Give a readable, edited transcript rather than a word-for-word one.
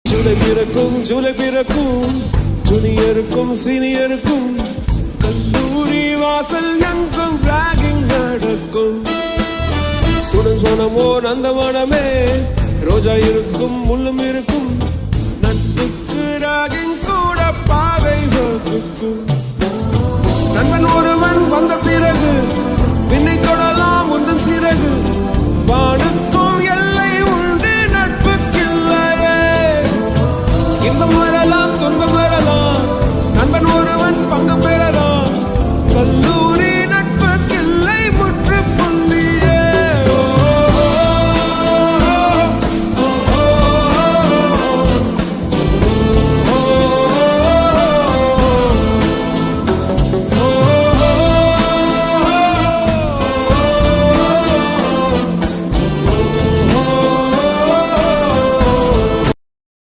ஜூலை பிறக்கும் ஜூனியருக்கும் சீனியருக்கும் கல்லூரி வாசல் எங்கும் ராகிங் நடக்கும். ஸ்டூடெண்ட்ஸ் மனமோ நந்த மனமே ரோஜா இருக்கும் முள்ளும் இருக்கும்.